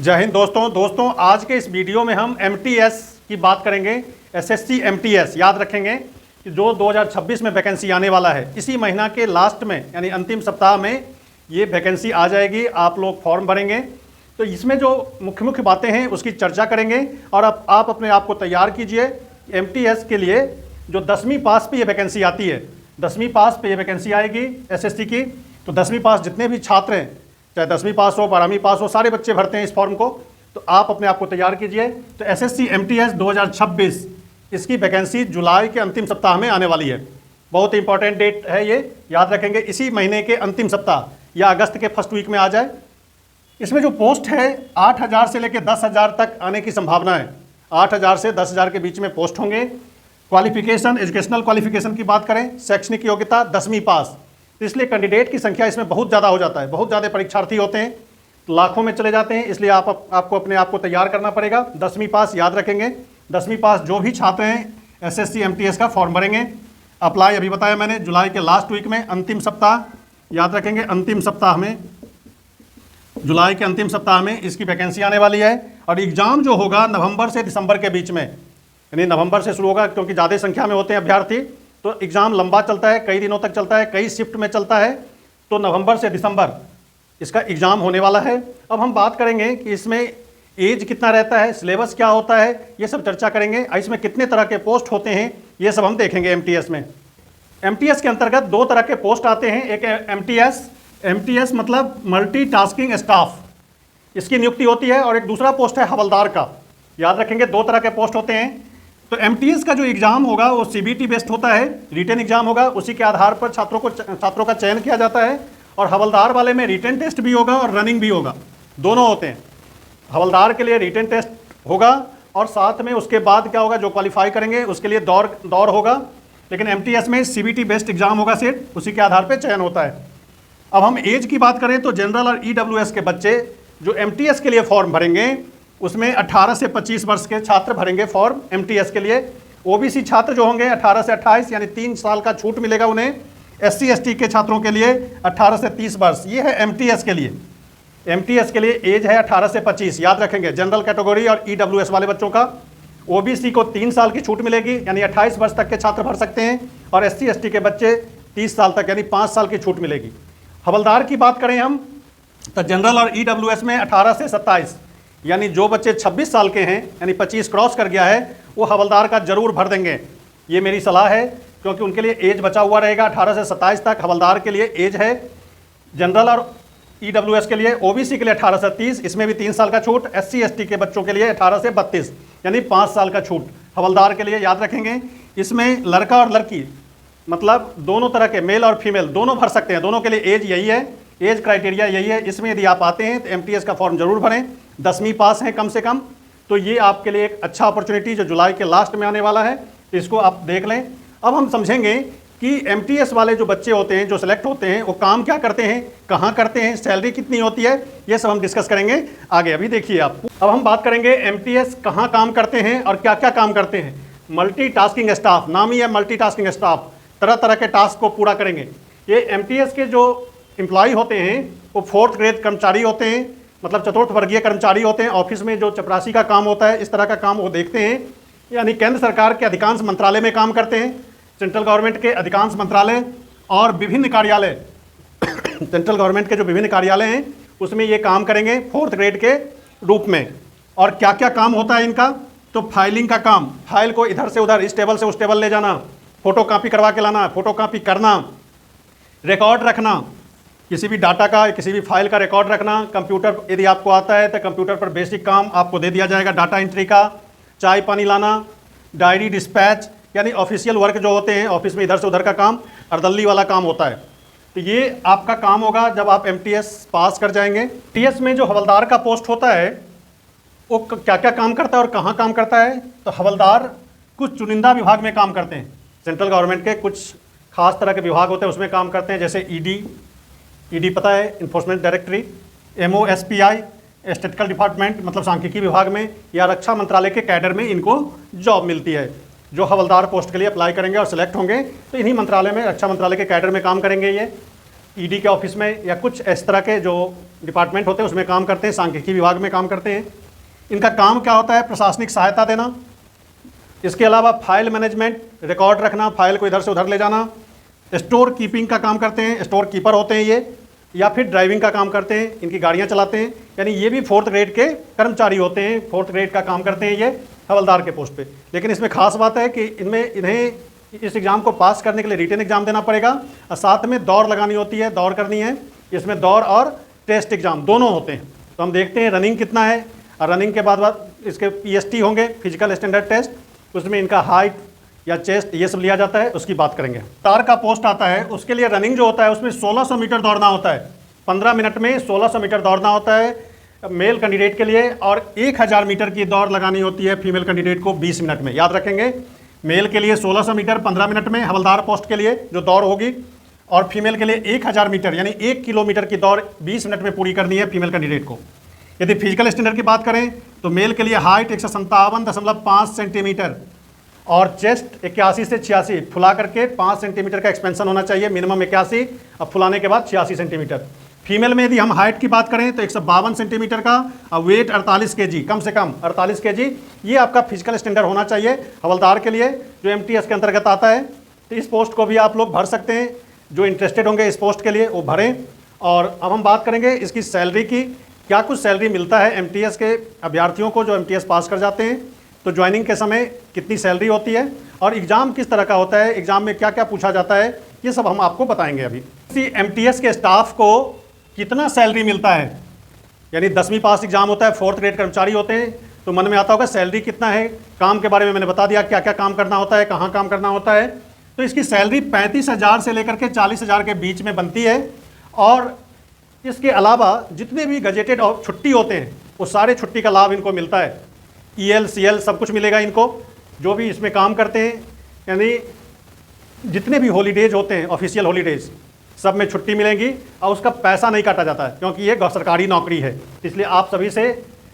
जय हिंद दोस्तों आज के इस वीडियो में हम एमटीएस की बात करेंगे। एसएससी एमटीएस याद रखेंगे कि जो 2026 में वैकेंसी आने वाला है, इसी महीना के लास्ट में यानी अंतिम सप्ताह में ये वैकेंसी आ जाएगी। आप लोग फॉर्म भरेंगे तो इसमें जो मुख्य बातें हैं उसकी चर्चा करेंगे और आप अपने आप को तैयार कीजिए एमटीएस के लिए। जो 10वीं पास पे ये वैकेंसी आती है, 10वीं पास पे ये वैकेंसी आएगी एसएससी की। तो 10वीं पास जितने भी छात्र हैं, चाहे 10वीं पास हो 12वीं पास हो, सारे बच्चे भरते हैं इस फॉर्म को। तो आप अपने आप को तैयार कीजिए। तो एसएससी एमटीएस 2026 इसकी वैकेंसी जुलाई के अंतिम सप्ताह में आने वाली है। बहुत इंपॉर्टेंट डेट है ये, याद रखेंगे। इसी महीने के अंतिम सप्ताह या अगस्त के फर्स्ट वीक में आ जाए। इसमें जो पोस्ट है 8,000 से लेकर 10,000 तक आने की संभावना है। 8,000 से 10,000 के बीच में पोस्ट होंगे। क्वालिफिकेशन, एजुकेशनल क्वालिफिकेशन की बात करें, शैक्षणिक योग्यता 10वीं पास। तो इसलिए कैंडिडेट की संख्या इसमें बहुत ज़्यादा हो जाता है, बहुत ज़्यादा परीक्षार्थी होते हैं, लाखों में चले जाते हैं। इसलिए आपको अपने आप को तैयार करना पड़ेगा। 10वीं पास याद रखेंगे। 10वीं पास जो भी छात्र हैं एसएससी एमटीएस का फॉर्म भरेंगे। अप्लाई अभी बताया मैंने, जुलाई के लास्ट वीक में, अंतिम सप्ताह याद रखेंगे, अंतिम सप्ताह में, जुलाई के अंतिम सप्ताह में इसकी वैकेंसी आने वाली है। और एग्ज़ाम जो होगा नवंबर से दिसंबर के बीच में, यानी नवंबर से शुरू होगा क्योंकि ज़्यादा संख्या में होते हैं अभ्यर्थी। तो एग्ज़ाम लंबा चलता है, कई दिनों तक चलता है, कई शिफ्ट में चलता है। तो नवंबर से दिसंबर इसका एग्ज़ाम होने वाला है। अब हम बात करेंगे कि इसमें एज कितना रहता है, सिलेबस क्या होता है, ये सब चर्चा करेंगे। इसमें कितने तरह के पोस्ट होते हैं ये सब हम देखेंगे। एमटीएस में, एमटीएस के अंतर्गत 2 तरह के पोस्ट आते हैं। एक एमटीएस मतलब मल्टीटास्किंग स्टाफ, इसकी नियुक्ति होती है। और एक दूसरा पोस्ट है हवलदार का। याद रखेंगे 2 तरह के पोस्ट होते हैं। तो एमटीएस का जो एग्ज़ाम होगा वो सीबीटी बेस्ड होता है, रिटन एग्जाम होगा। उसी के आधार पर छात्रों का चयन किया जाता है। और हवलदार वाले में रिटन टेस्ट भी होगा और रनिंग भी होगा, दोनों होते हैं। हवलदार के लिए रिटन टेस्ट होगा और साथ में उसके बाद क्या होगा, जो क्वालिफाई करेंगे उसके लिए दौर होगा। लेकिन एमटीएस में सीबीटी बेस्ड एग्जाम होगा सेट, उसी के आधार पर चयन होता है। अब हम एज की बात करें तो जनरल और ईडब्ल्यूएस के बच्चे जो एमटीएस के लिए फॉर्म भरेंगे उसमें 18 से 25 वर्ष के छात्र भरेंगे फॉर्म एमटीएस के लिए। ओबीसी छात्र जो होंगे 18 से 28 यानी 3 साल का छूट मिलेगा उन्हें। एससी एसटी के छात्रों के लिए 18 से 30 वर्ष, ये है एमटीएस के लिए। एमटीएस के लिए एज है 18 से 25, याद रखेंगे। जनरल कैटेगरी और ईडब्ल्यूएस वाले बच्चों का, ओबीसी को 3 साल की छूट मिलेगी यानी 28 वर्ष तक के छात्र भर सकते हैं। और एससी एसटी के बच्चे 30 साल तक यानी 5 साल की छूट मिलेगी। हवलदार की बात करें हम तो जनरल और ईडब्ल्यूएस में 18 से 27 यानी जो बच्चे 26 साल के हैं यानी 25 क्रॉस कर गया है वो हवलदार का जरूर भर देंगे। ये मेरी सलाह है क्योंकि उनके लिए एज बचा हुआ रहेगा। 18 से 27 तक हवलदार के लिए एज है। जनरल और ईडब्ल्यूएस के लिए, ओबीसी के लिए 18 से 30, इसमें भी 3 साल का छूट। एससी एसटी के बच्चों के लिए 18 से 32 यानी 5 साल का छूट हवलदार के लिए, याद रखेंगे। इसमें लड़का और लड़की मतलब दोनों तरह के, मेल और फीमेल दोनों भर सकते हैं। दोनों के लिए एज यही है, एज क्राइटेरिया यही है। इसमें यदि आप आते हैं तो एमटीएस का फॉर्म जरूर भरें। 10वीं पास हैं कम से कम। तो ये आपके लिए एक अच्छा अपॉर्चुनिटी जो जुलाई के लास्ट में आने वाला है, इसको आप देख लें। अब हम समझेंगे कि एमटीएस वाले जो बच्चे होते हैं, जो सिलेक्ट होते हैं, वो काम क्या करते हैं, कहाँ करते हैं, सैलरी कितनी होती है, ये सब हम डिस्कस करेंगे आगे। अभी देखिए आप, अब हम बात करेंगे एमटीएस कहाँ काम करते हैं और क्या क्या काम करते हैं। मल्टीटास्किंग स्टाफ, नाम ही है मल्टीटास्किंग स्टाफ, तरह तरह के टास्क को पूरा करेंगे। ये एमटीएस के जो एम्प्लॉय होते हैं वो 4th ग्रेड कर्मचारी होते हैं, मतलब 4th वर्गीय कर्मचारी होते हैं। ऑफिस में जो चपरासी का काम होता है, इस तरह का काम वो देखते हैं। यानी केंद्र सरकार के अधिकांश मंत्रालय में काम करते हैं, सेंट्रल गवर्नमेंट के अधिकांश मंत्रालय और विभिन्न कार्यालय सेंट्रल गवर्नमेंट के जो विभिन्न कार्यालय हैं उसमें ये काम करेंगे 4th ग्रेड के रूप में। और क्या क्या काम होता है इनका, तो फाइलिंग का काम, फाइल को इधर से उधर, इस टेबल से उस टेबल ले जाना, फोटो कापी करवा के लाना, फोटो कापी करना, रिकॉर्ड रखना, किसी भी डाटा का, किसी भी फाइल का रिकॉर्ड रखना। कंप्यूटर यदि आपको आता है तो कंप्यूटर पर बेसिक काम आपको दे दिया जाएगा, डाटा एंट्री का, चाय पानी लाना, डायरी डिस्पैच, यानी ऑफिशियल वर्क जो होते हैं ऑफिस में इधर से उधर का काम, अर्दली वाला काम होता है। तो ये आपका काम होगा जब आप एमटीएस पास कर जाएंगे। टीएस में जो हवलदार का पोस्ट होता है वो क्या क्या काम करता है और कहाँ काम करता है, तो हवलदार कुछ चुनिंदा विभाग में काम करते हैं। सेंट्रल गवर्नमेंट के कुछ खास तरह के विभाग होते हैं उसमें काम करते हैं, जैसे ईडी पता है, इन्फोर्समेंट डायरेक्टरी, एमओएसपीआई, स्टैटिस्टिकल डिपार्टमेंट मतलब सांख्यिकी विभाग में, या रक्षा मंत्रालय के कैडर में इनको जॉब मिलती है। जो हवलदार पोस्ट के लिए अप्लाई करेंगे और सिलेक्ट होंगे तो इन्हीं मंत्रालय में, रक्षा मंत्रालय के कैडर में काम करेंगे ये। ईडी के ऑफिस में या कुछ इस तरह के जो डिपार्टमेंट होते हैं उसमें काम करते हैं, सांख्यिकी विभाग में काम करते हैं। इनका काम क्या होता है? प्रशासनिक सहायता देना। इसके अलावा फाइल मैनेजमेंट, रिकॉर्ड रखना, फाइल को इधर से उधर ले जाना। स्टोर कीपिंग का काम करते हैं, स्टोर कीपर होते हैं ये, या फिर ड्राइविंग का काम करते हैं, इनकी गाड़ियाँ चलाते हैं। यानी ये भी 4th ग्रेड के कर्मचारी होते हैं, 4th ग्रेड का काम करते हैं ये हवलदार के पोस्ट पे। लेकिन इसमें खास बात है कि इन्हें इस एग्ज़ाम को पास करने के लिए रिटन एग्जाम देना पड़ेगा और साथ में दौड़ लगानी होती है, दौड़ करनी है। इसमें दौड़ और टेस्ट एग्जाम दोनों होते हैं। तो हम देखते हैं रनिंग कितना है, और रनिंग के बाद इसके PST होंगे, फिजिकल स्टैंडर्ड टेस्ट, उसमें इनका हाइट या चेस्ट ये सब लिया जाता है, उसकी बात करेंगे। हवलदार का पोस्ट आता है, उसके लिए रनिंग जो होता है उसमें 1600 मीटर दौड़ना होता है। 15 मिनट में 1600 मीटर दौड़ना होता है मेल कैंडिडेट के लिए, और 1000 मीटर की दौड़ लगानी होती है फीमेल कैंडिडेट को 20 मिनट में। याद रखेंगे, मेल के लिए 1600 मीटर 15 मिनट में हवलदार पोस्ट के लिए जो दौड़ होगी, और फीमेल के लिए 1000 मीटर यानी 1 किलोमीटर की दौड़ 20 मिनट में पूरी करनी है फीमेल कैंडिडेट को। यदि फिजिकल स्टैंडर्ड की बात करें तो मेल के लिए हाइट 157.5 सेंटीमीटर और चेस्ट 81 से 86, फुला करके 5 सेंटीमीटर का एक्सपेंशन होना चाहिए, मिनिमम 81, अब फुलाने के बाद 86 सेंटीमीटर। फीमेल में यदि हम हाइट की बात करें तो 152 सेंटीमीटर का, और वेट 48 kg, कम से कम 48 kg, ये आपका फिजिकल स्टैंडर्ड होना चाहिए हवलदार के लिए जो MTS के अंतर्गत आता है। तो इस पोस्ट को भी आप लोग भर सकते हैं, जो इंटरेस्टेड होंगे इस पोस्ट के लिए वो भरें। और अब हम बात करेंगे इसकी सैलरी की, क्या कुछ सैलरी मिलता है MTS के अभ्यर्थियों को जो MTS पास कर जाते हैं, तो ज्वाइनिंग के समय कितनी सैलरी होती है और एग्ज़ाम किस तरह का होता है, एग्ज़ाम में क्या क्या पूछा जाता है, ये सब हम आपको बताएंगे अभी। इसी MTS के स्टाफ को कितना सैलरी मिलता है, यानी 10वीं पास एग्जाम होता है, 4th ग्रेड कर्मचारी होते हैं, तो मन में आता होगा सैलरी कितना है। काम के बारे में मैंने बता दिया, क्या क्या काम करना होता है, कहाँ काम करना होता है। तो इसकी सैलरी 35,000 से लेकर के 40,000 के बीच में बनती है। और इसके अलावा जितने भी गजेटेड और छुट्टी होते हैं वो सारे छुट्टी का लाभ इनको मिलता है। EL CL सब कुछ मिलेगा इनको, जो भी इसमें काम करते हैं, यानी जितने भी हॉलीडेज होते हैं ऑफिशियल हॉलीडेज सब में छुट्टी मिलेंगी, और उसका पैसा नहीं काटा जाता है क्योंकि ये सरकारी नौकरी है। इसलिए आप सभी से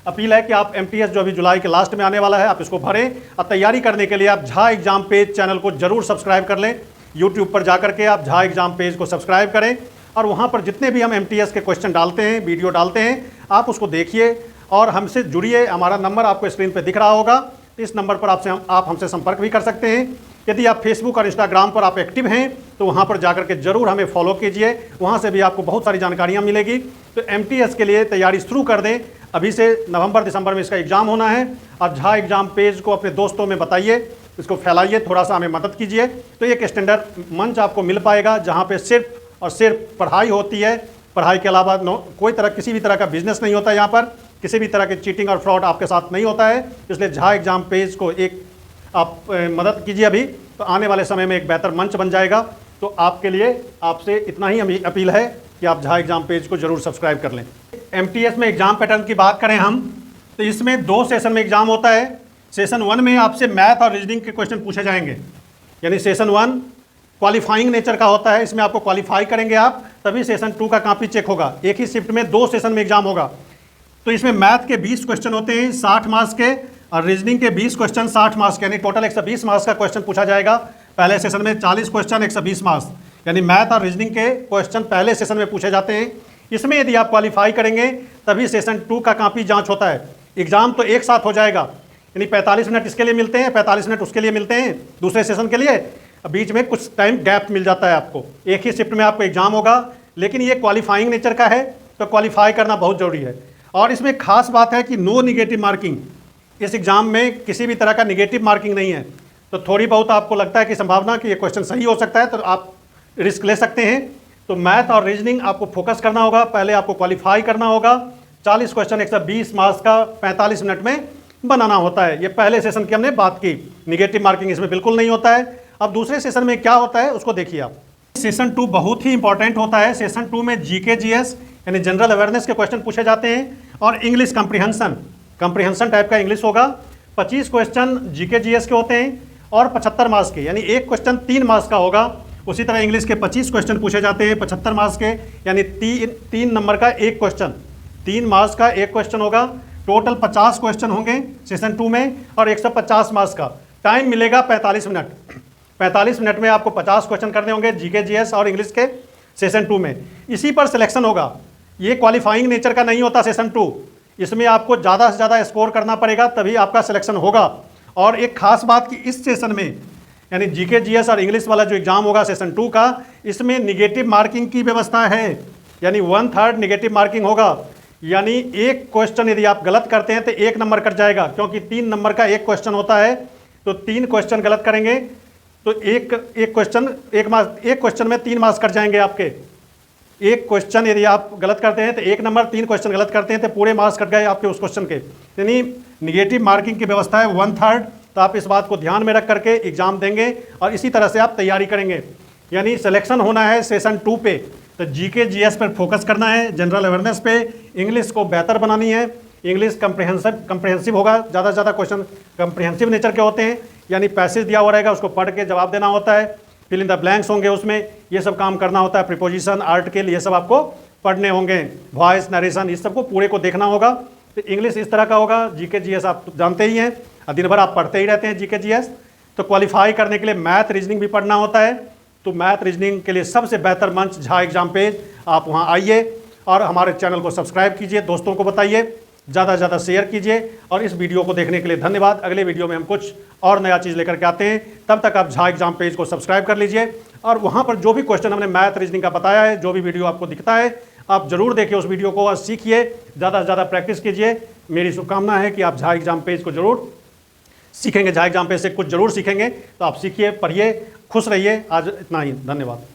अपील है कि आप MTS जो अभी जुलाई के लास्ट में आने वाला है, आप इसको भरें। और तैयारी करने के लिए आप झा एग्जाम पेज चैनल को जरूर सब्सक्राइब कर लें। यूट्यूब पर जा करके आप झा एग्जाम पेज को सब्सक्राइब करें, और वहाँ पर जितने भी हम MTS के क्वेश्चन डालते हैं, वीडियो डालते हैं, आप उसको देखिए और हमसे जुड़िए। हमारा नंबर आपको स्क्रीन पर दिख रहा होगा, तो इस नंबर पर आप हमसे संपर्क भी कर सकते हैं। यदि आप फेसबुक और इंस्टाग्राम पर आप एक्टिव हैं तो वहाँ पर जाकर के जरूर हमें फॉलो कीजिए, वहाँ से भी आपको बहुत सारी जानकारियाँ मिलेगी। तो MTS के लिए तैयारी शुरू कर दें, अभी से नवंबर दिसंबर में इसका एग्ज़ाम होना है। और झा एग्ज़ाम पेज को अपने दोस्तों में बताइए, इसको फैलाइए, थोड़ा सा हमें मदद कीजिए। तो एक स्टैंडर्ड मंच आपको मिल पाएगा जहाँ पर सिर्फ और सिर्फ पढ़ाई होती है, पढ़ाई के अलावा कोई तरह किसी भी तरह का बिजनेस नहीं होता है। यहाँ पर किसी भी तरह के चीटिंग और फ्रॉड आपके साथ नहीं होता है। इसलिए झा एग्जाम पेज को एक आप मदद कीजिए अभी, तो आने वाले समय में एक बेहतर मंच बन जाएगा। तो आपके लिए आपसे इतना ही हमें अपील है कि आप झा एग्जाम पेज को जरूर सब्सक्राइब कर लें। MTS में एग्जाम पैटर्न की बात करें हम, तो इसमें 2 सेशन में एग्जाम होता है। सेशन 1 में आपसे मैथ और रीजनिंग के क्वेश्चन पूछे जाएंगे, यानी सेशन 1 क्वालिफाइंग नेचर का होता है, इसमें आपको क्वालिफाई करेंगे आप, तभी सेशन 2 का कॉपी चेक होगा। एक ही शिफ्ट में 2 सेशन में एग्जाम होगा। तो इसमें मैथ के 20 क्वेश्चन होते हैं 60 मार्क्स के, और रीजनिंग के 20 क्वेश्चन 60 मार्क्स के, यानी टोटल 120 मार्क्स का क्वेश्चन पूछा जाएगा। पहले सेशन में 40 क्वेश्चन 120 मार्क्स, यानी मैथ और रीजनिंग के क्वेश्चन पहले सेशन में पूछे जाते हैं। इसमें यदि आप क्वालिफाई करेंगे तभी सेशन 2 का कॉपी जांच होता है। एग्जाम तो एक साथ हो जाएगा, यानी 45 मिनट इसके लिए मिलते हैं, 45 मिनट उसके लिए मिलते हैं दूसरे सेशन के लिए, बीच में कुछ टाइम गैप मिल जाता है आपको। एक ही शिफ्ट में आपको एग्जाम होगा, लेकिन ये क्वालिफाइंग नेचर का है, तो क्वालिफाई करना बहुत ज़रूरी है। और इसमें खास बात है कि नो निगेटिव मार्किंग, इस एग्ज़ाम में किसी भी तरह का निगेटिव मार्किंग नहीं है। तो थोड़ी बहुत आपको लगता है कि संभावना कि ये क्वेश्चन सही हो सकता है, तो आप रिस्क ले सकते हैं। तो मैथ और रीजनिंग आपको फोकस करना होगा, पहले आपको क्वालिफाई करना होगा। 40 क्वेश्चन 120 मार्क्स का 45 मिनट में बनाना होता है। ये पहले सेशन की हमने बात की, निगेटिव मार्किंग इसमें बिल्कुल नहीं होता है। अब दूसरे सेशन में क्या होता है उसको देखिए आप। सेशन 2 बहुत ही इंपॉर्टेंट होता है। सेशन 2 में GK GS यानी जनरल अवेयरनेस के क्वेश्चन पूछे जाते हैं, और इंग्लिश कंप्रीहेंशन टाइप का इंग्लिश होगा। 25 क्वेश्चन GK GS के होते हैं और 75 मार्क्स के, यानी एक क्वेश्चन 3 मार्क्स का होगा। उसी तरह इंग्लिश के 25 क्वेश्चन पूछे जाते हैं 75 मार्क्स के, यानी 3 नंबर का एक क्वेश्चन, 3 मार्क्स का एक क्वेश्चन होगा। टोटल 50 क्वेश्चन होंगे सेशन 2 में, और 150 मार्क्स का। टाइम मिलेगा 45 मिनट। 45 मिनट में आपको 50 क्वेश्चन करने होंगे GK GS और इंग्लिश के, सेशन 2 में, इसी पर सिलेक्शन होगा। ये क्वालिफाइंग नेचर का नहीं होता सेशन 2, इसमें आपको ज़्यादा से ज़्यादा स्कोर करना पड़ेगा तभी आपका सिलेक्शन होगा। और एक खास बात कि इस सेशन में यानी जीके जीएस और इंग्लिश वाला जो एग्जाम होगा सेशन 2 का, इसमें निगेटिव मार्किंग की व्यवस्था है, यानी 1/3 निगेटिव मार्किंग होगा। यानी एक क्वेश्चन यदि आप गलत करते हैं तो 1 नंबर कट जाएगा, क्योंकि 3 नंबर का एक क्वेश्चन होता है, तो 3 क्वेश्चन गलत करेंगे तो एक क्वेश्चन में 3 मार्क्स कट जाएंगे आपके। एक क्वेश्चन यदि आप गलत करते हैं तो 1 नंबर, 3 क्वेश्चन गलत करते हैं तो पूरे मार्क्स कट गए आपके उस क्वेश्चन के। यानी निगेटिव मार्किंग की व्यवस्था है 1/3। तो आप इस बात को ध्यान में रख करके एग्जाम देंगे और इसी तरह से आप तैयारी करेंगे। यानी सिलेक्शन होना है सेशन 2 पे, तो जीके जीएस पर फोकस करना है, जनरल अवेयरनेस पे, इंग्लिश को बेहतर बनानी है, इंग्लिश कंप्रहेंसिव होगा, ज़्यादा से ज़्यादा क्वेश्चन कंप्रहेंसिव नेचर के होते हैं, यानी पैसेज दिया हुआ रहेगा उसको पढ़ के जवाब देना होता है, फिल इन द ब्लैंक्स होंगे उसमें, ये सब काम करना होता है, प्रीपोजिशन, आर्टिकल, ये सब आपको पढ़ने होंगे, वॉइस, नरेशन, इस सबको पूरे को देखना होगा। तो इंग्लिश इस तरह का होगा, जीके जीएस आप जानते ही हैं, दिन भर आप पढ़ते ही रहते हैं जीके जीएस। तो क्वालिफाई करने के लिए मैथ रीजनिंग भी पढ़ना होता है, तो मैथ रीजनिंग के लिए सबसे बेहतर मंच झा एग्जाम पेज, आप वहाँ आइए और हमारे चैनल को सब्सक्राइब कीजिए, दोस्तों को बताइए, ज़्यादा से ज़्यादा शेयर कीजिए। और इस वीडियो को देखने के लिए धन्यवाद। अगले वीडियो में हम कुछ और नया चीज़ लेकर के आते हैं, तब तक आप झा एग्जाम पेज को सब्सक्राइब कर लीजिए और वहाँ पर जो भी क्वेश्चन हमने मैथ रीजनिंग का बताया है, जो भी वीडियो आपको दिखता है, आप जरूर देखिए उस वीडियो को और सीखिए, ज़्यादा से ज़्यादा प्रैक्टिस कीजिए। मेरी शुभकामना है कि आप झा एग्जाम पेज को जरूर सीखेंगे, झा एग्जाम पेज से कुछ जरूर सीखेंगे। तो आप सीखिए, पढ़िए, खुश रहिए। आज इतना ही, धन्यवाद।